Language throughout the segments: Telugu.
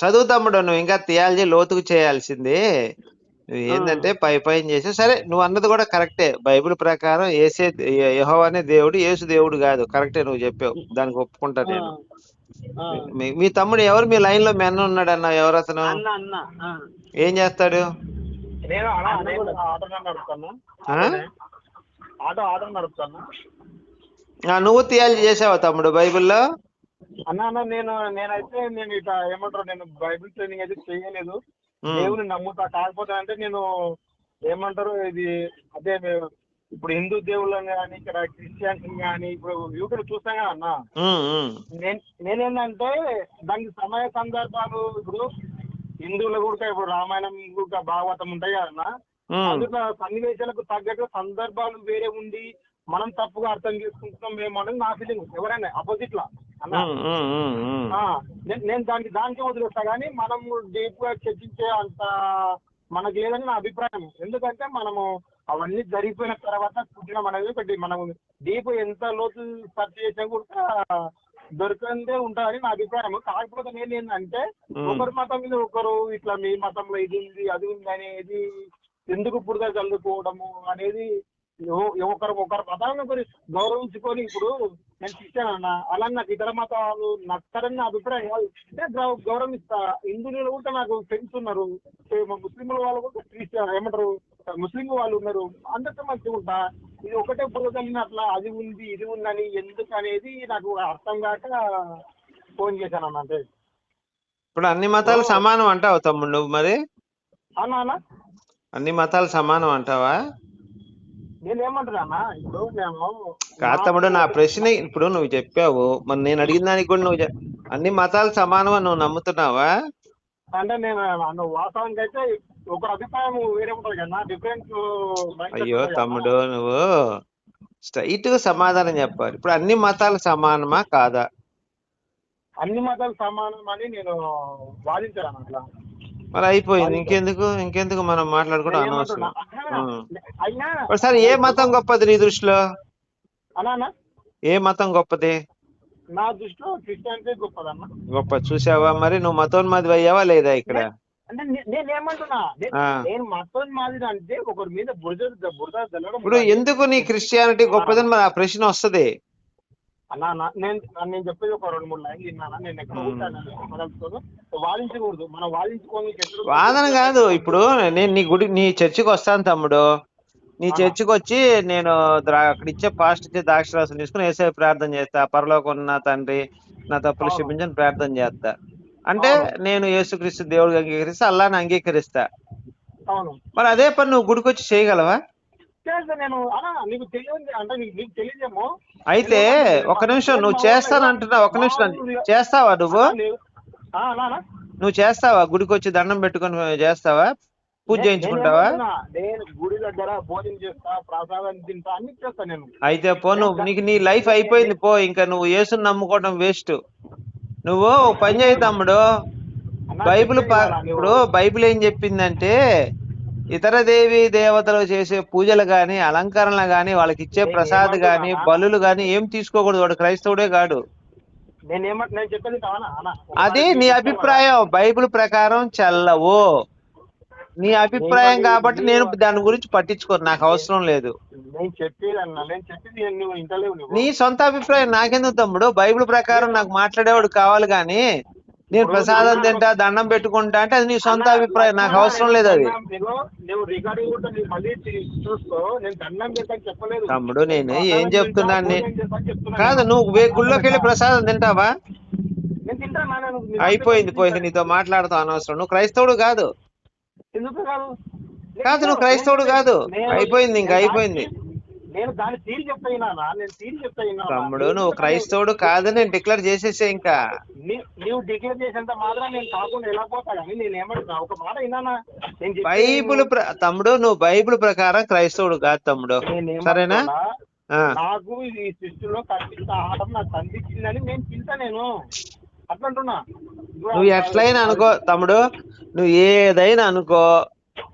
చదువు తమ్ముడు, నువ్వు ఇంకా థియాలజీ లోతుకు చేయాల్సింది. నువ్వు ఆ, ఏంటంటే పై పైన చేసావు. సరే, నువ్వు అన్నది కూడా కరెక్టే. బైబిల్ ప్రకారం యెహోవానే దేవుడు, యేసు దేవుడు కాదు. కరెక్టే నువ్వు చెప్పావు, దానికి ఒప్పుకుంటా ఆ, నేను. ఆ. మీ తమ్ముడు ఎవరు? మీ లైన్ లో మీ అన్న ఉన్నాడు అన్న, ఎవరు అతను? అన్న అన్న ఆ. ఏం చేస్తాడు? నేను ఆటో నడుపుతాను. ఆ? ఆటో నడుపుతాను. నువ్వు థియాలజీ చేసావా తమ్ముడు బైబిల్లో? అన్న నేనైతే ఇట్లా ఏమంటారు, నేను బైబిల్ ట్రైనింగ్ అయితే చేయలేదు. ఉమ్, దేవుని నమ్ముతా. కాకపోతే అంటే నేను ఏమంటారు, ఇది అదే ఇప్పుడు హిందూ దేవుళ్ళని కానీ, ఇక్కడ క్రిస్టియన్స్ కానీ, ఇప్పుడు యూట్యూబ్ చూస్తాం కదా అన్న. ఉమ్, ఉమ్, నేనేంటంటే దానికి సమయ సందర్భాలు, ఇప్పుడు హిందువుల కూడా ఇప్పుడు రామాయణం కూడా భాగవతం ఉంటాయి కదన్న. ఉమ్, అందులో సన్నివేశాలకు తగ్గట్టు సందర్భాలు వేరే ఉండి మనం తప్పుగా అర్థం చేసుకుంటున్నాం మేము అనేది నా ఫీలింగ్. ఎవరైనా అపోజిట్ లా అన్న, ఉమ్, ఉమ్, ఉమ్, ఉమ్. నేను దానికే వదిలేస్తా. కానీ మనం డీప్ గా చర్చించే అంత మనకి లేదని నా అభిప్రాయం. ఎందుకంటే మనము అవన్నీ జరిగిపోయిన తర్వాత పుట్టినాం అనేది ఒకటి. మనం డీప్ ఎంత లోతు సెర్చ్ చేసినా కూడా దొరికిందే ఉంటారని నా అభిప్రాయం. కాకపోతే నేను ఏంటంటే ఒకరి మతం మీద ఒకరు ఇట్లా మీ మతంలో ఇది ఉంది అది ఉంది అనేది ఎందుకు పుడత చల్లుకోవడము అనేది, ఒకరు మతాన్ని ఒకరు గౌరవించుకొని, ఇప్పుడు నేను క్రిస్టియన్ అన్న, అలా నాకు ఇతర మతాలు నచ్చరని నా అభిప్రాయం కాదు. అంటే గౌరవిస్తా. హిందువులు కూడా నాకు ఫ్రెండ్స్ ఉన్నారు, ముస్లింల వాళ్ళు కూడా క్రిస్టియన్ ఏమంటారు ముస్లిం వాళ్ళు ఉన్నారు, అందరితో మంచిగా ఉంటా. ఇది ఒకటే పురోగమన అట్లా అది ఉంది ఇది ఉందని ఎందుకు అనేది నాకు అర్థం కాక ఫోన్ చేశాను అన్న. అంటే ఇప్పుడు అన్ని మతాలు సమానం అంటావు తమ్ముడు నువ్వు? మరి అన్న అన్ని మతాలు సమానం అంటావా? నేనేమంటున్నా అన్న, ఇప్పుడు మేము కాదు తమ్ముడు, నా ప్రశ్న ఇప్పుడు నువ్వు చెప్పావు, మరి నేను అడిగిన దానికి కూడా నువ్వు అన్ని మతాలు సమానం అని నువ్వు నమ్ముతున్నావా? అంటే నేను వాస్తవానికి అయితే ఒక అభిప్రాయం వేరే ఉంటుంది కదా, డిఫరెంట్. అయ్యో తమ్ముడు, నువ్వు స్ట్రైట్ గా సమాధానం చెప్పాలి. ఇప్పుడు అన్ని మతాలు సమానమా కాదా? అన్ని మతాలు సమానం అని నేను వాదించాను అట్లా. మరి అయిపోయింది, ఇంకెందుకు మనం మాట్లాడుకోవడం అనవసరం. అయినా సరే, ఏ మతం గొప్పది నీ దృష్టిలో? అన్నా ఏ మతం గొప్పది? నా దృష్టిలో క్రిస్టియానిటీ గొప్పదన్న. గొప్ప. చూసావా, మరి నువ్వు మతోన్మాది అయ్యావా లేదా ఇక్కడ? అంటే నేనేమంటున్నా, నేను మతోన్మాది అంటే ఒకరి మీద బురద జల్లడం. ఇప్పుడు ఎందుకు నీ క్రిస్టియానిటీ గొప్పదని మరి ఆ ప్రశ్న వస్తుంది అన్నా. నేను చెప్పేది ఒక 2-3 లైన్లు విన్నానా, నేను ఎక్కడ ఉంటాను వాదించకూడదు. మనం వాదించుకోని వాదన కాదు. ఇప్పుడు నేను నీ చర్చికి వస్తాను తమ్ముడు. నీ చర్చికి వచ్చి నేను అక్కడ ఇచ్చే పాస్ట్ ఇచ్చే ద్రాక్షరసం తీసుకుని యేసయ్య ప్రార్థన చేస్తా. పరలోకం ఉన్న తండ్రి, నా తప్పులు క్షమించని ప్రార్థన చేస్తా. అంటే నేను యేసుక్రీస్తు దేవుడికి అంగీకరిస్తా, అల్లాని అంగీకరిస్తా. మరి అదే పని నువ్వు గుడికి వచ్చి చేయగలవా? నేను నీకు తెలియదు అంటే నీకు తెలియదేమో. అయితే ఒక నిమిషం, నువ్వు చేస్తానంటున్నావు. ఒక నిమిషం, చేస్తావా నువ్వు? నువ్వు చేస్తావా? గుడికి వచ్చి దండం పెట్టుకొని చేస్తావా? పూజ చేయించుకుంటావా? నేను గుడి దగ్గర భోజనం చేస్తా, ప్రసాదం తింటా, అన్ని చేస్తా నేను. అయితే పో, నీకు నీ లైఫ్ అయిపోయింది పో. ఇంకా నువ్వు యేసుని నమ్ముకోవడం వేస్ట్. నువ్వు పని చేయి తమ్ముడు. ఇప్పుడు బైబిల్ ఏం చెప్పిందంటే, ఇతర దేవి దేవతలు చేసే పూజలు గాని, అలంకరణలు గాని, వాళ్ళకి ఇచ్చే ప్రసాద్ గాని, బలులు గాని ఏం తీసుకోకూడదు. వాడు క్రైస్తవుడే కాడు. అది నీ అభిప్రాయం. బైబిల్ ప్రకారం చెల్లవు. నీ అభిప్రాయం కాబట్టి నేను దాని గురించి పట్టించుకోను, నాకు అవసరం లేదు. నీ సొంత అభిప్రాయం నాకెందుకు తమ్ముడు? బైబిల్ ప్రకారం నాకు మాట్లాడేవాడు కావాలి గాని, నేను ప్రసాదం తింటా, దండం పెట్టుకుంటా అంటే అది నీ సొంత అభిప్రాయం, నాకు అవసరం లేదు అది. తమ్ముడు, నేను ఏం చెప్తున్నాను కాదు, నువ్వు గుళ్ళోకి వెళ్ళి ప్రసాదం తింటావా? అయిపోయింది, పోయింది, నీతో మాట్లాడతావు అనవసరం. నువ్వు క్రైస్తవుడు కాదు. కాదు, నువ్వు క్రైస్తవుడు కాదు. అయిపోయింది, ఇంకా అయిపోయింది. తమ్ముడు, నువ్వు క్రైస్తవుడు కాదని నేను డిక్లేర్ చేసేసా. ఇంకా నువ్వు డిక్లేర్ చేసేంత మాత్రం నేను కాకుండా ఎలా పోతా. కానీ నేను ఏమంటున్నా, ఒక మాట విన్నానా, బైబుల్ తమ్ముడు, నువ్వు బైబిల్ ప్రకారం క్రైస్తవుడు కాదు తమ్ముడు, సరేనా? నాకు ఈ సృష్టిలో కనిపించిన ఆహారం నాకు కనిపించిందని నేను తింటా. నేను అట్లంటున్నా. నువ్వు ఎట్లయినా అనుకో తమ్ముడు, నువ్వు ఏదైనా అనుకో.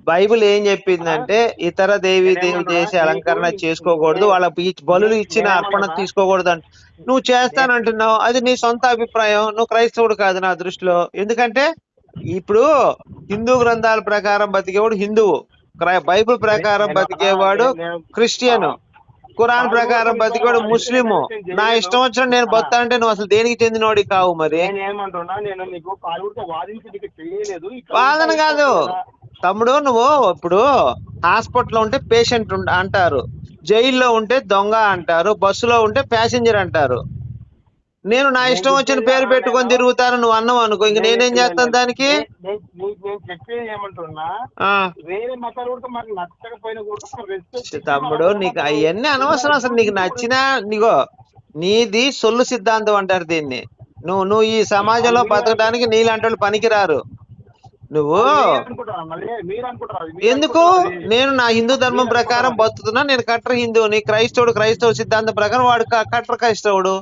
బైబిల్ ఏం చెప్పిందంటే, ఇతర దేవి దేవులు చేసే అలంకరణ చేసుకోకూడదు, వాళ్ళ బలులు ఇచ్చిన అర్పణ తీసుకోకూడదు అంటే నువ్వు చేస్తానంటున్నావు. అది నీ సొంత అభిప్రాయం. నువ్వు క్రైస్తవుడు కాదు నా దృష్టిలో. ఎందుకంటే ఇప్పుడు హిందూ గ్రంథాల ప్రకారం బతికేవాడు హిందువు, బైబిల్ ప్రకారం నేను బతికేవాడు నేను క్రిస్టియన్, ఖురాన్ వాళ్ళు కూడా ప్రకారం విశ్వాసం బతికేవాడు వాళ్ళు ఇస్తే ముస్లిము. నేను నా చేయలేను ఇష్టం వచ్చిన నేను అన్న. బతుకుతా అంటే నువ్వు అసలు దేనికి చెందినోడి కావు మరి. నేను ఏమంటున్నా, నేను నీకు కాలుగుడితో వాదించి నీకు చేయలేదు. ఇట్లా వాదన ఉంటా కాదు అయిపోతుంది కదా. తమ్ముడు, నువ్వు ఇప్పుడు హాస్పిటల్లో ఉంటే పేషెంట్ అంటారు, జైల్లో ఉంటే దొంగ అంటారు, బస్సులో ఉంటే ప్యాసింజర్ అంటారు. నేను నా నేను ఇష్టం వచ్చిన చెప్పేది పేరు అన్నా, పెట్టుకొని తిరుగుతాను నువ్వు అన్నావు అనుకో, ఇంక నేనేం చేస్తాను దానికి. నేను చెప్పేది ఏమంటున్నా, ఆ వేరే మతాలు కూడా మనకు నచ్చకపోయినా కూడా రెస్పెక్ట్ ఇచ్చి తమ్ముడు, మనం నీకు ఉన్నప్పుడు అవన్నీ అనవసరం. అసలు నీకు నచ్చినా నీగో నీది సొల్లు సిద్ధాంతం అంటారు దీన్ని. నువ్వు ఈ సమాజంలో బతకడానికి నీలాంటి వాళ్ళు పనికిరారు. నువ్వు అది మీరు అనుకుంటారా, మళ్ళీ మీరు అనుకుంటారు, అది మీరు ఎందుకు, అనుకుంటారు, అది నేను నా హిందూ ధర్మం మీరు ప్రకారం అనుకుంటారు. బతుకుతున్నా, నేను కట్టర్ హిందువుని. క్రైస్తవ సిద్ధాంతం ప్రకారం వాడు కట్టర్ క్రైస్తవుడు.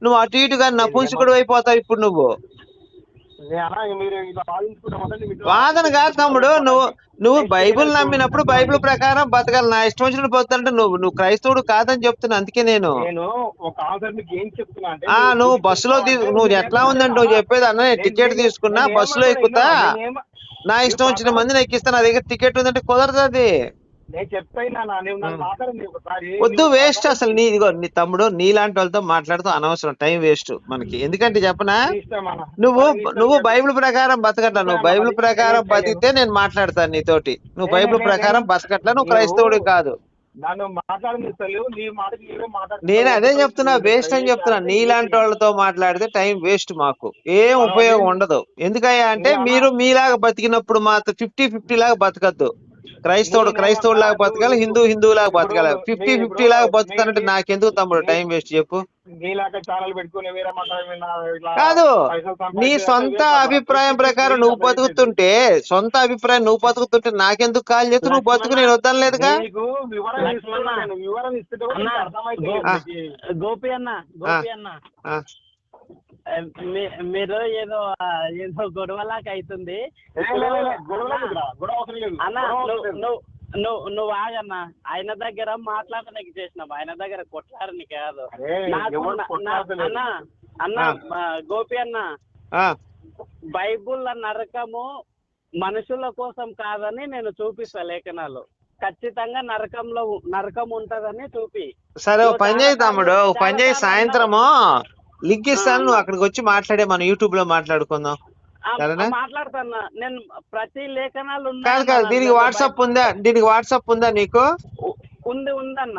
నువ్వు అటు ఇటుగా నపుంసకుడు అయిపోతావు ఇప్పుడు నువ్వు. మీరు ఇలా వాదించుకుంటే వాదన కాదు తమ్ముడు, నువ్వు బైబిల్ నమ్మినప్పుడు బైబిల్ ప్రకారం బతకాలి. నా ఇష్టం వచ్చినట్టు బతుకంటే నువ్వు క్రైస్తవుడు కాదని చెప్తున్నా. అందుకే నేను నేను ఒక ఆన్సర్ మీకు ఏం చెప్తున్నా అంటే, నువ్వు బస్సులో నువ్వు ఎట్లా ఉందంటే నువ్వు చెప్పేది అన్న, టికెట్ తీసుకున్నా బస్సులో ఎక్కుతా, నా ఇష్టం వచ్చిన మందిని ఎక్కిస్తా, నా దగ్గర టికెట్ ఉందంటే కుదరదు అది. నేను చెప్తాయినా నువ్వు నన్ను మాట్లాడండి ఒకసారి. వద్దు, వేస్ట్ అసలు. నీ తమ్ముడు నీలాంటి వాళ్ళతో మాట్లాడుతూ అనవసరం, టైం వేస్ట్ మనకి. ఎందుకంటే చెప్పనా, నువ్వు బైబిల్ ప్రకారం బతకట్లా. నువ్వు బైబిల్ ప్రకారం బతికితే నేను మాట్లాడతాను నీతోటి. నువ్వు బైబిల్ ప్రకారం బతకట్లా, నువ్వు క్రైస్తవుడు కాదు. నన్ను మాట్లాడనిస్తలేవు, నీ మాటకి నీవే మాట్లాడుతున్నావు. నేను అదే చెప్తున్నా, వేస్ట్ అని చెప్తున్నా. నీలాంటి వాళ్ళతో మాట్లాడితే టైం వేస్ట్, మాకు ఏం ఉపయోగం ఉండదు. ఎందుకయ్యా అంటే మీరు మీలాగా బతికినప్పుడు మాత్రం 50-50 లాగా బతకద్దు. క్రైస్తవుడు లాగా బతకాలి, హిందువు లాగా బతకాలి. 50-50 లాగా బతుకుతానంటే నాకెందుకు తమ్ముడు టైం వేస్ట్ చెప్పు. నీలాగా ఛానల్ పెట్టుకుని వేరే మాట్లాడి కాదు, నీ సొంత అభిప్రాయం ప్రకారం నువ్వు బతుకుతుంటే, నాకెందుకు కాల్ చేస్తూ నువ్వు బతుకు, నేను వద్దాను లేదుగా. గోపి అన్న మీరు ఏదో గొడవలాగా అవుతుంది అన్న. నువ్వు ఆగన్నా, ఆయన దగ్గర మాట్లాడడానికి చేసినావు, ఆయన దగ్గర కొట్లాడనికి కాదు. అన్న గోపి అన్న, బైబుల్ నరకము మనుషుల కోసం కాదని నేను చూపిస్తా లేఖనాలు. ఖచ్చితంగా నరకం ఉంటదని చూపి. సరే ఓ పని చేయి తమ్ముడు, ఓ పని చేయి, సాయంత్రము లింక్ ఇస్తాను, నువ్వు అక్కడికి వచ్చి మాట్లాడే, మనం యూట్యూబ్ లో మాట్లాడుకుందాం. మాట్లాడతాను నేను ప్రతి లేఖనాలు. కాదు, దీనికి వాట్సాప్ ఉందా నీకు? ఉందన్న.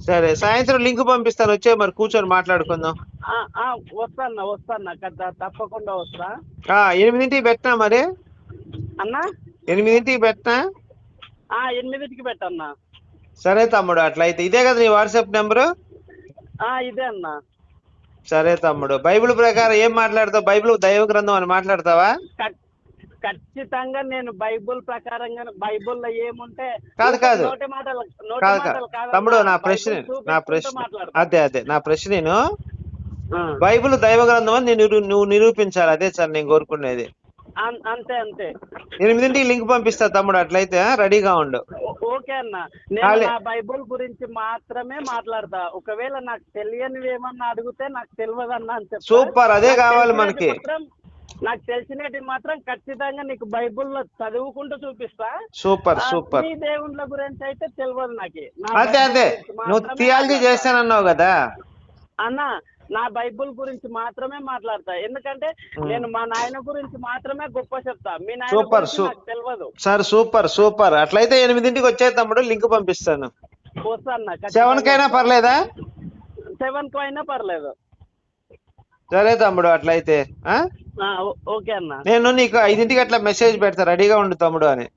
సరే, సాయంత్రం లింక్ పంపిస్తాను, వచ్చే మరి కూర్చొని మాట్లాడుకుందాం. వస్తాను తప్పకుండా వస్తా. 8ంటికి పెట్టినా మరి అన్నా, 8ంటికి పెట్టినా. 8ంటికి పెట్టన్నా. సరే తమ్ముడు, అట్లయితే ఇదే కదా నీ వాట్సాప్ నెంబరు? ఇదే అన్నా. సరే తమ్ముడు, బైబిల్ ప్రకారం ఏం మాట్లాడతావు? బైబిల్ దైవ గ్రంథం అని మాట్లాడతావా? ఖచ్చితంగా నేను బైబుల్ ప్రకారంగా, బైబుల్లో ఏముంటే కాదు తమ్ముడు, నా ప్రశ్న అదే నా ప్రశ్న, నేను బైబిల్ దైవ గ్రంథం అని నువ్వు నిరూపించాలి. అదే సార్ నేను కోరుకునేది. అంతే 8ంటికి లింక్ పంపిస్తా తమ్ముడు, అట్లయితే రెడీగా ఉండు. ఓకే అన్న. నేను నా బైబుల్ గురించి మాత్రమే మాట్లాడతా. ఒకవేళ నాకు తెలియనివి ఏమన్నా అడిగితే నాకు తెలియదు అన్న అని చెప్తా. సూపర్, అదే కావాలి మనకి. నాకు తెలిసినవి మాత్రం ఖచ్చితంగా నీకు బైబుల్లో చదువుకుంటూ చూపిస్తా. సూపర్. ఈ దేవుళ్ళ గురించి అయితే తెలియదు నాకు. అదే నువ్వు థియాలజీ చేస్తానన్నావు కదా అన్న. నా బైబుల్ గురించి మాత్రమే మాట్లాడతా. ఎందుకంటే నేను మా నాయన గురించి మాత్రమే గొప్ప చెప్తా. మీ నాయన గురించి నాకు తెలియదు. Sir super. అట్లయితే 8ంటికి వచ్చే తమ్ముడు, లింక్ పంపిస్తాను. వస్తాను. 7కైనా పర్లేదా? 7కు అయినా పర్లేదు. సరే తమ్ముడు, అట్లయితే ఓకే అన్న. నేను నీకు 5ంటికి అట్లా మెసేజ్ పెడతా, రెడీగా ఉండు తమ్ముడు అని.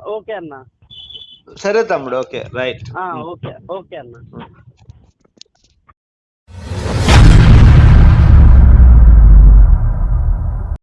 ఓకే అన్న. సరే తమ్ముడు, ఓకే రైట్. ఓకే అన్న.